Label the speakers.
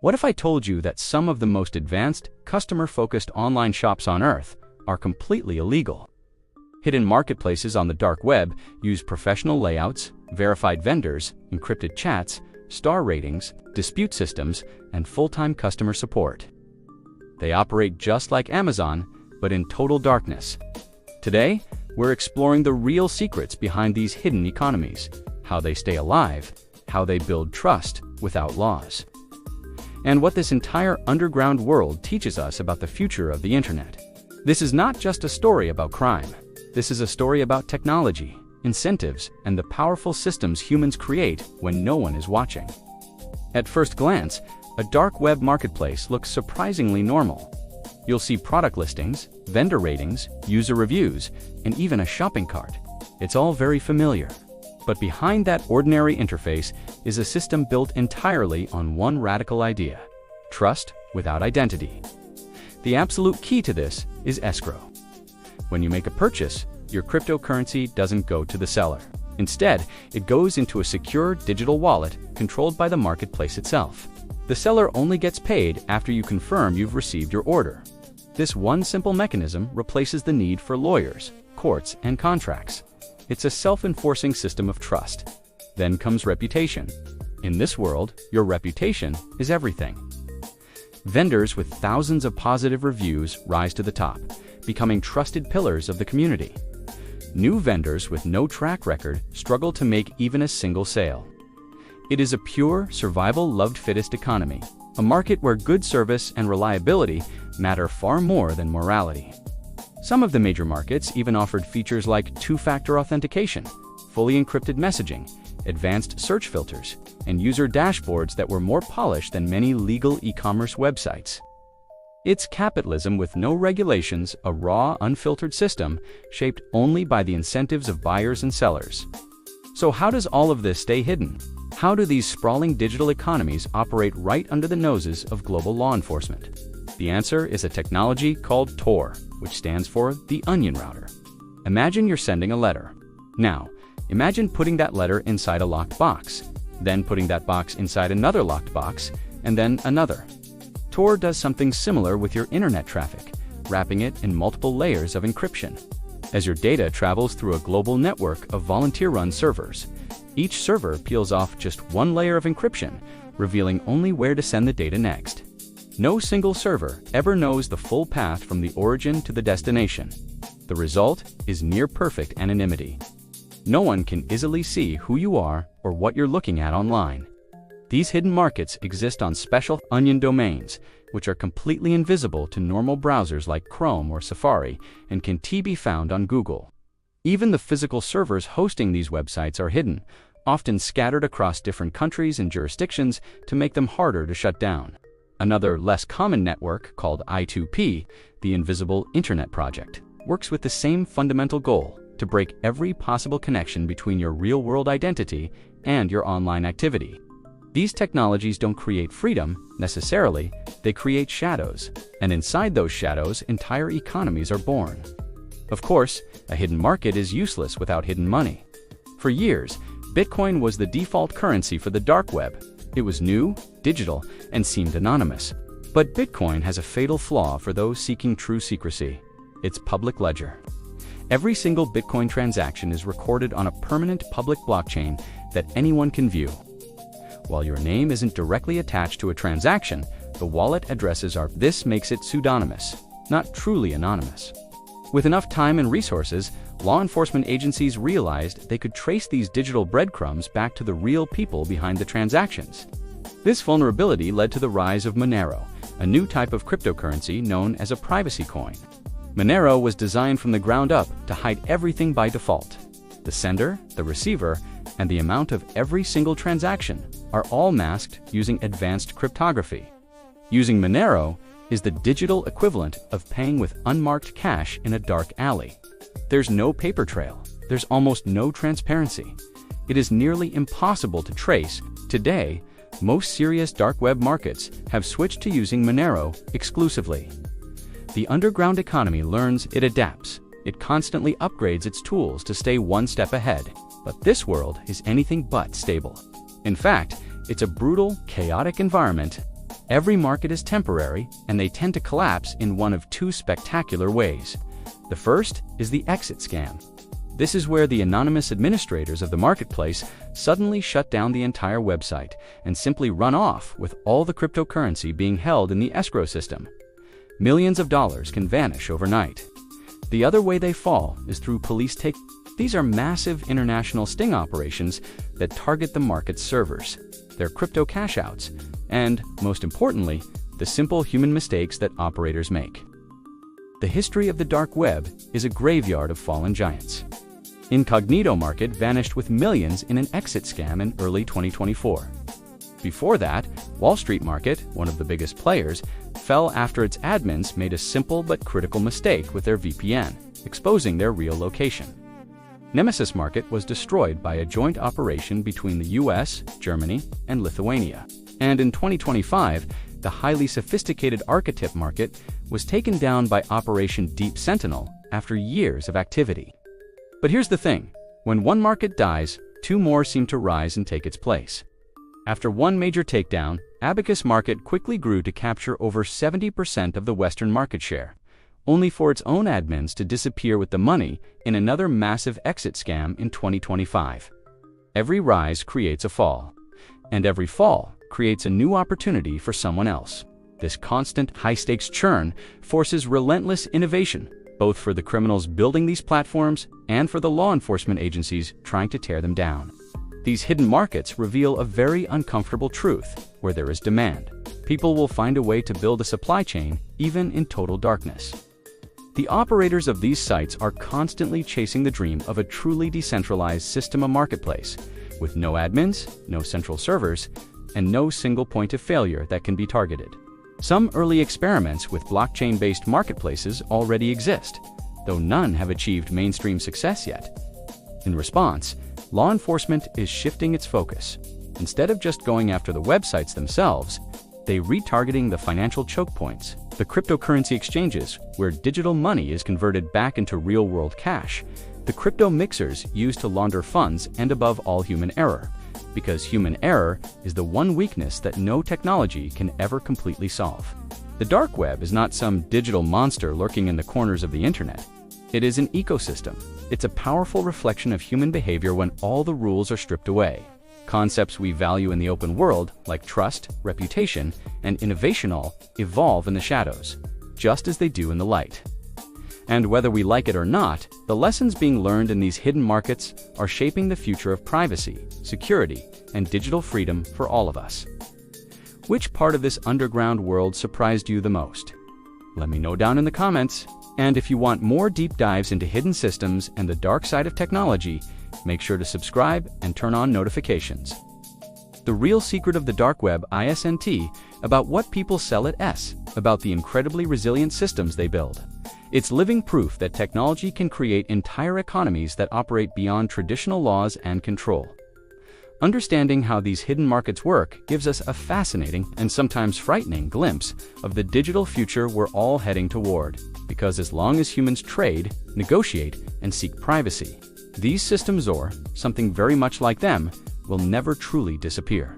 Speaker 1: What if I told you that some of the most advanced, customer-focused online shops on Earth are completely illegal? Hidden marketplaces on the dark web use professional layouts, verified vendors, encrypted chats, star ratings, dispute systems, and full-time customer support. They operate just like Amazon, but in total darkness. Today, we're exploring the real secrets behind these hidden economies, how they stay alive, how they build trust without laws, and what this entire underground world teaches us about the future of the internet. This is not just a story about crime. This is a story about technology, incentives, and the powerful systems humans create when no one is watching. At first glance, a dark web marketplace looks surprisingly normal. You'll see product listings, vendor ratings, user reviews, and even a shopping cart. It's all very familiar. But behind that ordinary interface is a system built entirely on one radical idea: trust without identity. The absolute key to this is escrow. When you make a purchase, your cryptocurrency doesn't go to the seller. Instead, it goes into a secure digital wallet controlled by the marketplace itself. The seller only gets paid after you confirm you've received your order. This one simple mechanism replaces the need for lawyers, courts, and contracts. It's a self-enforcing system of trust. Then comes reputation. In this world, your reputation is everything. Vendors with thousands of positive reviews rise to the top, becoming trusted pillars of the community. New vendors with no track record struggle to make even a single sale. It is a pure, survival-loved fittest economy, a market where good service and reliability matter far more than morality. Some of the major markets even offered features like two-factor authentication, fully encrypted messaging, advanced search filters, and user dashboards that were more polished than many legal e-commerce websites. It's capitalism with no regulations, a raw, unfiltered system shaped only by the incentives of buyers and sellers. So how does all of this stay hidden? How do these sprawling digital economies operate right under the noses of global law enforcement? The answer is a technology called Tor, which stands for the Onion Router. Imagine you're sending a letter. Now, imagine putting that letter inside a locked box, then putting that box inside another locked box, and then another. Tor does something similar with your internet traffic, wrapping it in multiple layers of encryption. As your data travels through a global network of volunteer-run servers, each server peels off just one layer of encryption, revealing only where to send the data next. No single server ever knows the full path from the origin to the destination. The result is near-perfect anonymity. No one can easily see who you are or what you're looking at online. These hidden markets exist on special onion domains, which are completely invisible to normal browsers like Chrome or Safari and can be found on Google. Even the physical servers hosting these websites are hidden, often scattered across different countries and jurisdictions to make them harder to shut down. Another, less common network, called I2P, the Invisible Internet Project, works with the same fundamental goal: to break every possible connection between your real-world identity and your online activity. These technologies don't create freedom, necessarily, they create shadows, and inside those shadows, entire economies are born. Of course, a hidden market is useless without hidden money. For years, Bitcoin was the default currency for the dark web. It was new, digital, and seemed anonymous. But Bitcoin has a fatal flaw for those seeking true secrecy: its public ledger. Every single Bitcoin transaction is recorded on a permanent public blockchain that anyone can view. While your name isn't directly attached to a transaction, the wallet addresses are. This makes it pseudonymous, not truly anonymous. With enough time and resources, law enforcement agencies realized they could trace these digital breadcrumbs back to the real people behind the transactions. This vulnerability led to the rise of Monero, a new type of cryptocurrency known as a privacy coin. Monero was designed from the ground up to hide everything by default. The sender, the receiver, and the amount of every single transaction are all masked using advanced cryptography. Using Monero is the digital equivalent of paying with unmarked cash in a dark alley. There's no paper trail. There's almost no transparency. It is nearly impossible to trace. Today, most serious dark web markets have switched to using Monero exclusively. The underground economy learns, it adapts. It constantly upgrades its tools to stay one step ahead. But this world is anything but stable. In fact, it's a brutal, chaotic environment. Every market is temporary, and they tend to collapse in one of two spectacular ways. The first is the exit scam. This is where the anonymous administrators of the marketplace suddenly shut down the entire website and simply run off with all the cryptocurrency being held in the escrow system. Millions of dollars can vanish overnight. The other way they fall is through police take. These are massive international sting operations that target the market's servers, their crypto cash-outs, and, most importantly, the simple human mistakes that operators make. The history of the dark web is a graveyard of fallen giants. Incognito Market vanished with millions in an exit scam in early 2024. Before that, Wall Street Market, one of the biggest players, fell after its admins made a simple but critical mistake with their VPN, exposing their real location. Nemesis Market was destroyed by a joint operation between the US, Germany, and Lithuania. And in 2025, the highly sophisticated Archetype Market was taken down by Operation Deep Sentinel after years of activity. But here's the thing, when one market dies, two more seem to rise and take its place. After one major takedown, Abacus Market quickly grew to capture over 70% of the Western market share, only for its own admins to disappear with the money in another massive exit scam in 2025. Every rise creates a fall, and every fall creates a new opportunity for someone else. This constant high-stakes churn forces relentless innovation, both for the criminals building these platforms and for the law enforcement agencies trying to tear them down. These hidden markets reveal a very uncomfortable truth. Where there is demand, people will find a way to build a supply chain even in total darkness. The operators of these sites are constantly chasing the dream of a truly decentralized system of marketplace, with no admins, no central servers, and no single point of failure that can be targeted. Some early experiments with blockchain-based marketplaces already exist, though none have achieved mainstream success yet. In response, law enforcement is shifting its focus. Instead of just going after the websites themselves, they retargeting the financial choke points, the cryptocurrency exchanges where digital money is converted back into real-world cash, the crypto mixers used to launder funds, and above all, human error. Because human error is the one weakness that no technology can ever completely solve. The dark web is not some digital monster lurking in the corners of the internet. It is an ecosystem. It's a powerful reflection of human behavior when all the rules are stripped away. Concepts we value in the open world, like trust, reputation, and innovation, all evolve in the shadows, just as they do in the light. And whether we like it or not, the lessons being learned in these hidden markets are shaping the future of privacy, security, and digital freedom for all of us. Which part of this underground world surprised you the most? Let me know down in the comments. And if you want more deep dives into hidden systems and the dark side of technology, make sure to subscribe and turn on notifications. The real secret of the dark web isn't about what people sell at about the incredibly resilient systems they build. It's living proof that technology can create entire economies that operate beyond traditional laws and control. Understanding how these hidden markets work gives us a fascinating and sometimes frightening glimpse of the digital future we're all heading toward. Because as long as humans trade, negotiate, and seek privacy, these systems, or something very much like them, will never truly disappear.